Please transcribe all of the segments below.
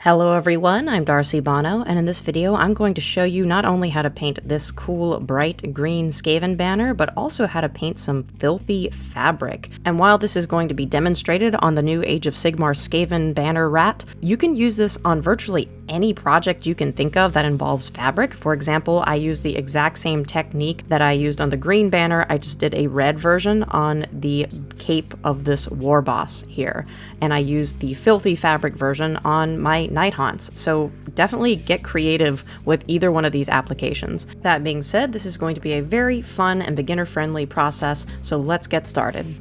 Hello everyone, I'm Darcy Bono, and in this video I'm going to show you not only how to paint this cool bright green Skaven banner, but also how to paint some filthy fabric. And while this is going to be demonstrated on the new Age of Sigmar Skaven banner rat, you can use this on virtually any project you can think of that involves fabric. For example, I use the exact same technique that I used on the green banner. I just did a red version on the cape of this war boss here, and I used the filthy fabric version on my Night Haunts, so definitely get creative with either one of these applications. That being said, this is going to be a very fun and beginner-friendly process, so let's get started.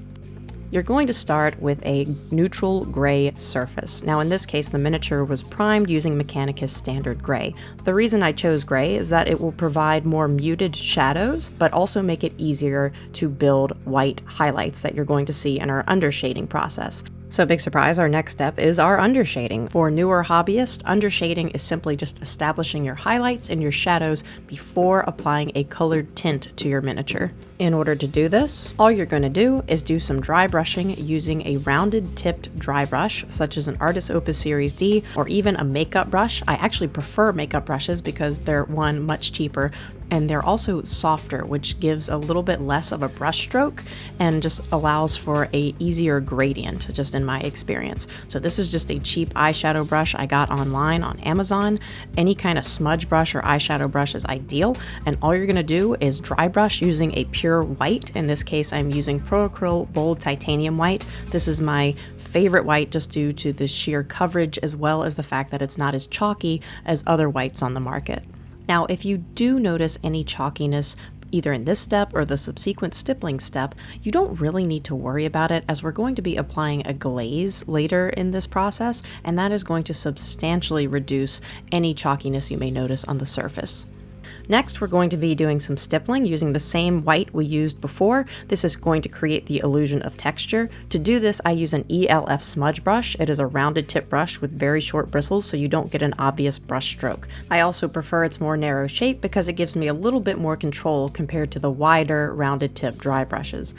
You're going to start with a neutral gray surface. Now in this case, the miniature was primed using Mechanicus standard gray. The reason I chose gray is that it will provide more muted shadows, but also make it easier to build white highlights that you're going to see in our undershading process. So big surprise, our next step is our undershading. For newer hobbyists, undershading is simply just establishing your highlights and your shadows before applying a colored tint to your miniature. In order to do this, all you're going to do is do some dry brushing using a rounded tipped dry brush, such as an Artis Opus Series D, or even a makeup brush. I actually prefer makeup brushes because they're, one, much cheaper, and they're also softer, which gives a little bit less of a brush stroke and just allows for a easier gradient, just in my experience. So this is just a cheap eyeshadow brush I got online on Amazon. Any kind of smudge brush or eyeshadow brush is ideal, and all you're gonna do is dry brush using a pure white. In this case, I'm using ACRYL Bold Titanium White. This is my favorite white just due to the sheer coverage as well as the fact that it's not as chalky as other whites on the market. Now, if you do notice any chalkiness either in this step or the subsequent stippling step, you don't really need to worry about it, as we're going to be applying a glaze later in this process, and that is going to substantially reduce any chalkiness you may notice on the surface. Next, we're going to be doing some stippling using the same white we used before. This is going to create the illusion of texture. To do this, I use an ELF smudge brush. It is a rounded tip brush with very short bristles, so you don't get an obvious brush stroke. I also prefer its more narrow shape because it gives me a little bit more control compared to the wider rounded tip dry brushes.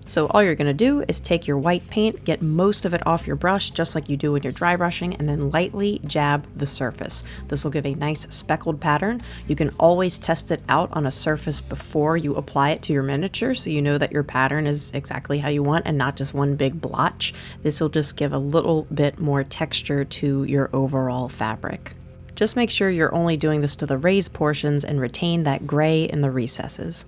So all you're going to do is take your white paint, get most of it off your brush just like you do when you're dry brushing, and then lightly jab the surface. This will give a nice speckled pattern. You can always test it out on a surface before you apply it to your miniature, so you know that your pattern is exactly how you want and not just one big blotch. This will just give a little bit more texture to your overall fabric. Just make sure you're only doing this to the raised portions and retain that gray in the recesses.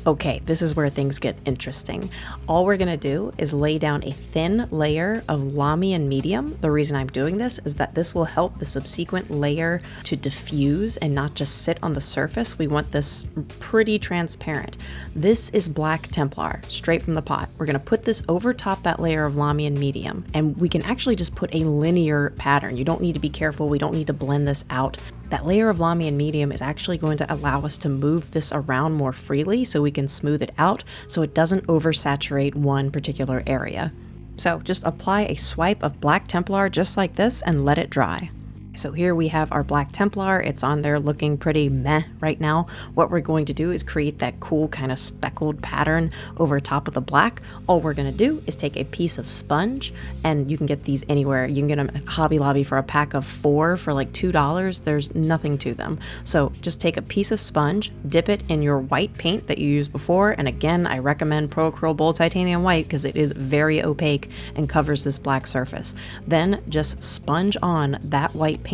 Okay, this is where things get interesting. All we're gonna do is lay down a thin layer of Lahmian Medium. The reason I'm doing this is that this will help the subsequent layer to diffuse and not just sit on the surface. We want this pretty transparent. This is Black Templar, straight from the pot. We're gonna put this over top that layer of Lahmian Medium, and we can actually just put a linear pattern. You don't need to be careful, we don't need to blend this out. That layer of Lahmian Medium is actually going to allow us to move this around more freely so we can smooth it out so it doesn't oversaturate one particular area. So just apply a swipe of Black Templar just like this and let it dry. So here we have our Black Templar. It's on there looking pretty meh right now. What we're going to do is create that cool kind of speckled pattern over top of the black. All we're going to do is take a piece of sponge, and you can get these anywhere. You can get them at Hobby Lobby for a pack of 4 for like $2. There's nothing to them. So just take a piece of sponge, dip it in your white paint that you used before. And again, I recommend ACRYL Bold Titanium White because it is very opaque and covers this black surface. Then just sponge on that white paint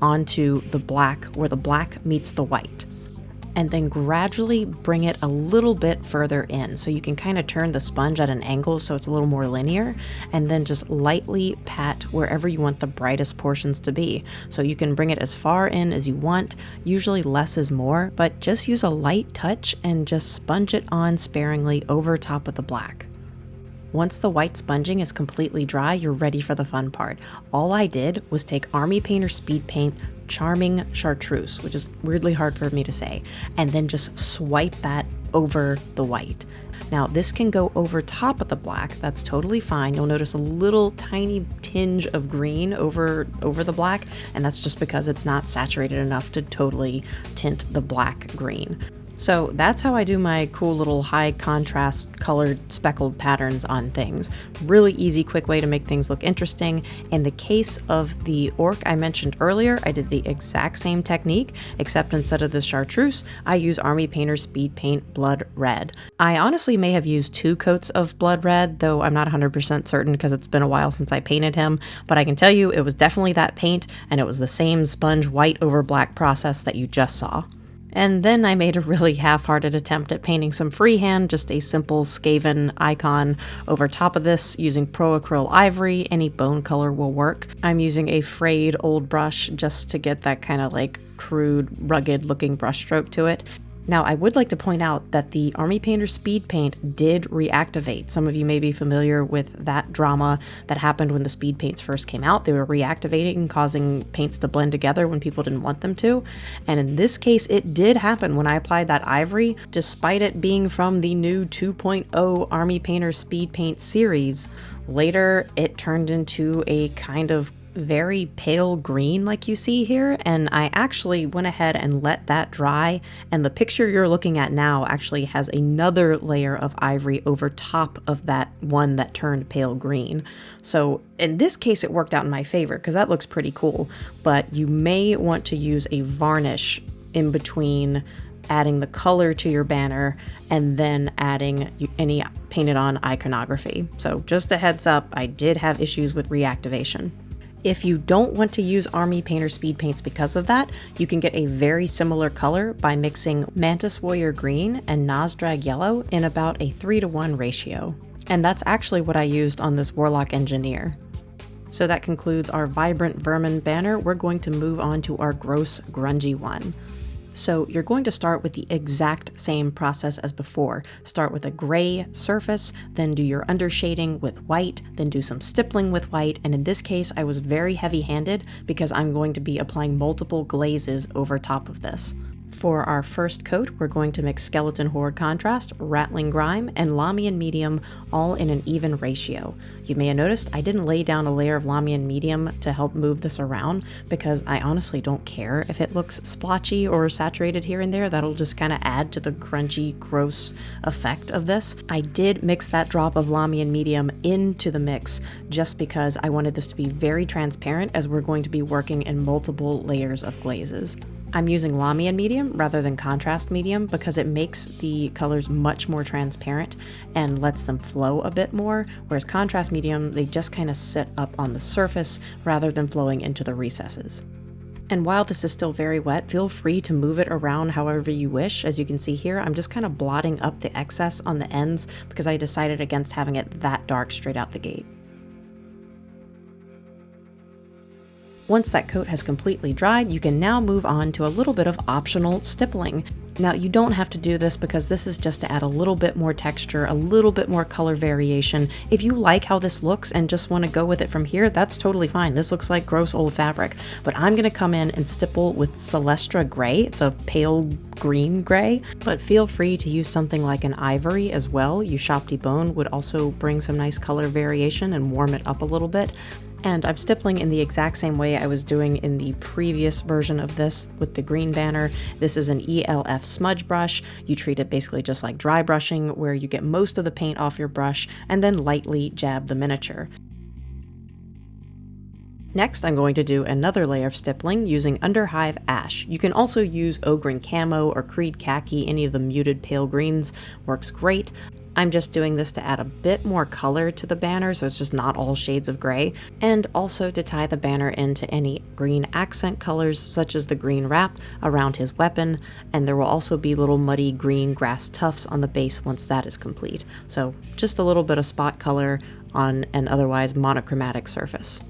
onto the black where the black meets the white, and then gradually bring it a little bit further in so you can kind of turn the sponge at an angle so it's a little more linear, and then just lightly pat wherever you want the brightest portions to be. So you can bring it as far in as you want. Usually less is more, but just use a light touch and just sponge it on sparingly over top of the black. Once the white sponging is completely dry, you're ready for the fun part. All I did was take Army Painter Speed Paint Charming Chartreuse, which is weirdly hard for me to say, and then just swipe that over the white. Now this can go over top of the black, that's totally fine. You'll notice a little tiny tinge of green over the black, and that's just because it's not saturated enough to totally tint the black green. So that's how I do my cool little high contrast colored speckled patterns on things. Really easy, quick way to make things look interesting. In the case of the orc I mentioned earlier, I did the exact same technique, except instead of the Chartreuse, I use Army Painter Speed Paint Blood Red. I honestly may have used 2 coats of Blood Red, though I'm not 100% certain because it's been a while since I painted him, but I can tell you it was definitely that paint, and it was the same sponge white over black process that you just saw. And then I made a really half-hearted attempt at painting some freehand, just a simple Skaven icon over top of this using Pro Acryl Ivory. Any bone color will work. I'm using a frayed old brush just to get that kind of like crude, rugged looking brush stroke to it. Now, I would like to point out that the Army Painter Speed Paint did reactivate. Some of you may be familiar with that drama that happened when the speed paints first came out. They were reactivating, causing paints to blend together when people didn't want them to. And in this case, it did happen when I applied that ivory, despite it being from the new 2.0 Army Painter Speed Paint series. Later, it turned into a kind of very pale green like you see here, and I actually went ahead and let that dry, and the picture you're looking at now actually has another layer of ivory over top of that one that turned pale green. So in this case it worked out in my favor because that looks pretty cool, but you may want to use a varnish in between adding the color to your banner and then adding any painted on iconography. So just a heads up, I did have issues with reactivation. If you don't want to use Army Painter Speed Paints because of that, you can get a very similar color by mixing Mantis Warrior Green and Nosdrag Yellow in about a 3:1 ratio. And that's actually what I used on this Warlock Engineer. So that concludes our Vibrant Vermin banner. We're going to move on to our Gross Grungy one. So you're going to start with the exact same process as before. Start with a gray surface, then do your undershading with white, then do some stippling with white, and in this case I was very heavy-handed because I'm going to be applying multiple glazes over top of this. For our first coat, we're going to mix Skeleton Horde Contrast, Ratling Grime, and Lahmian Medium all in an even ratio. You may have noticed I didn't lay down a layer of Lahmian Medium to help move this around because I honestly don't care if it looks splotchy or saturated here and there. That'll just kind of add to the grungy, gross effect of this. I did mix that drop of Lahmian Medium into the mix just because I wanted this to be very transparent as we're going to be working in multiple layers of glazes. I'm using Lahmian Medium rather than Contrast Medium because it makes the colors much more transparent and lets them flow a bit more, whereas Contrast Medium, they just kind of sit up on the surface rather than flowing into the recesses. And while this is still very wet, feel free to move it around however you wish. As you can see here, I'm just kind of blotting up the excess on the ends because I decided against having it that dark straight out the gate. Once that coat has completely dried, you can now move on to a little bit of optional stippling. Now, you don't have to do this because this is just to add a little bit more texture, a little bit more color variation. If you like how this looks and just want to go with it from here, that's totally fine. This looks like gross old fabric, but I'm going to come in and stipple with Celestra Gray. It's a pale green gray, but feel free to use something like an ivory as well. Ushopti Bone would also bring some nice color variation and warm it up a little bit. And I'm stippling in the exact same way I was doing in the previous version of this with the green banner. This is an ELF smudge brush. You treat it basically just like dry brushing, where you get most of the paint off your brush and then lightly jab the miniature. Next, I'm going to do another layer of stippling using Underhive Ash. You can also use Ogren Camo or Creed Khaki, any of the muted pale greens works great. I'm just doing this to add a bit more color to the banner so it's just not all shades of gray, and also to tie the banner into any green accent colors such as the green wrap around his weapon, and there will also be little muddy green grass tufts on the base once that is complete. So just a little bit of spot color on an otherwise monochromatic surface.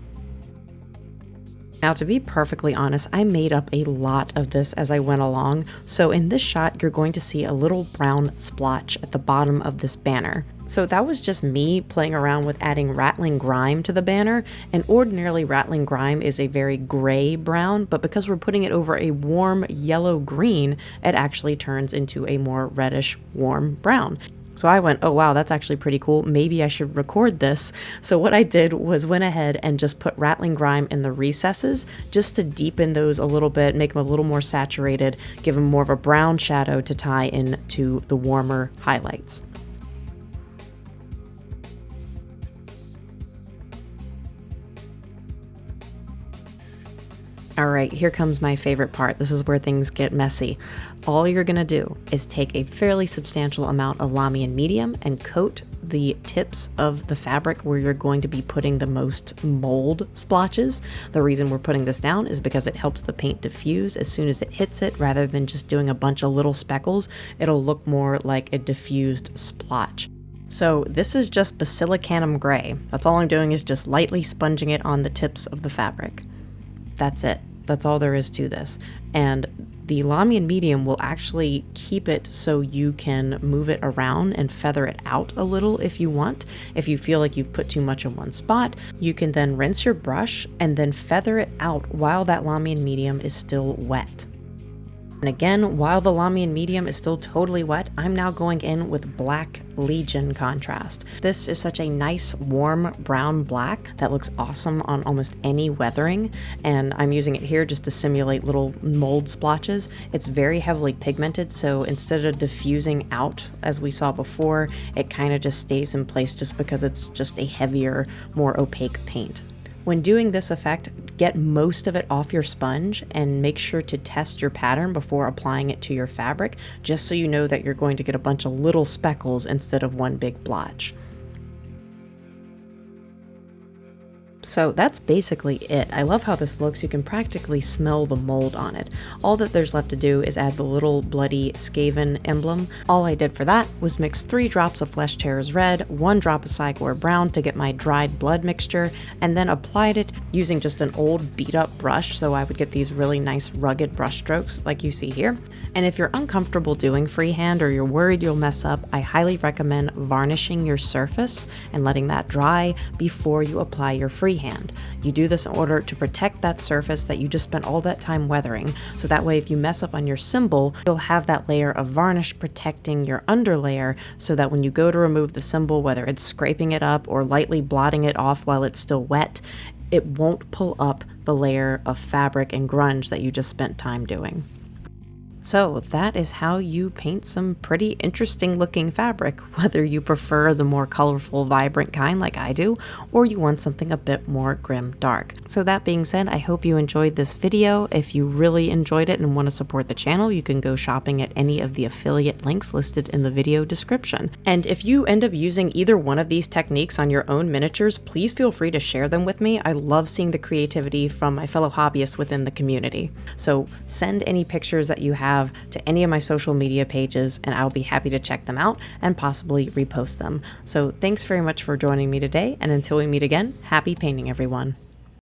Now, to be perfectly honest, I made up a lot of this as I went along, so in this shot you're going to see a little brown splotch at the bottom of this banner. So that was just me playing around with adding Ratling Grime to the banner, and ordinarily Ratling Grime is a very gray brown, but because we're putting it over a warm yellow green, it actually turns into a more reddish warm brown. So I went, oh wow, that's actually pretty cool. Maybe I should record this. So what I did was went ahead and just put Ratling Grime in the recesses just to deepen those a little bit, make them a little more saturated, give them more of a brown shadow to tie into the warmer highlights. Alright, here comes my favorite part. This is where things get messy. All you're going to do is take a fairly substantial amount of Lahmian Medium and coat the tips of the fabric where you're going to be putting the most mold splotches. The reason we're putting this down is because it helps the paint diffuse as soon as it hits it, rather than just doing a bunch of little speckles. It'll look more like a diffused splotch. So this is just Baslicanum gray. That's all I'm doing, is just lightly sponging it on the tips of the fabric. That's it. That's all there is to this. And the Lahmian Medium will actually keep it so you can move it around and feather it out a little if you want. If you feel like you've put too much in one spot, you can then rinse your brush and then feather it out while that Lahmian Medium is still wet. And again, while the Lahmian Medium is still totally wet, I'm now going in with Black Legion contrast. This is such a nice warm brown black that looks awesome on almost any weathering, and I'm using it here just to simulate little mold splotches. It's very heavily pigmented, so instead of diffusing out as we saw before, it kind of just stays in place just because it's just a heavier, more opaque paint. When doing this effect, get most of it off your sponge and make sure to test your pattern before applying it to your fabric, just so you know that you're going to get a bunch of little speckles instead of one big blotch. So that's basically it. I love how this looks. You can practically smell the mold on it. All that there's left to do is add the little bloody Skaven emblem. All I did for that was mix 3 drops of Flesh Tearers Red, 1 drop of Psychor Brown to get my dried blood mixture, and then applied it using just an old beat up brush, so I would get these really nice rugged brush strokes like you see here. And if you're uncomfortable doing freehand or you're worried you'll mess up, I highly recommend varnishing your surface and letting that dry before you apply your freehand. You do this in order to protect that surface that you just spent all that time weathering, so that way if you mess up on your symbol, you'll have that layer of varnish protecting your underlayer, so that when you go to remove the symbol, whether it's scraping it up or lightly blotting it off while it's still wet, it won't pull up the layer of fabric and grunge that you just spent time doing. So that is how you paint some pretty interesting looking fabric, whether you prefer the more colorful, vibrant kind like I do, or you want something a bit more grim dark. So that being said, I hope you enjoyed this video. If you really enjoyed it and want to support the channel, you can go shopping at any of the affiliate links listed in the video description. And if you end up using either one of these techniques on your own miniatures, please feel free to share them with me. I love seeing the creativity from my fellow hobbyists within the community. So send any pictures that you have to any of my social media pages, and I'll be happy to check them out and possibly repost them. So thanks very much for joining me today, and until we meet again, happy painting everyone.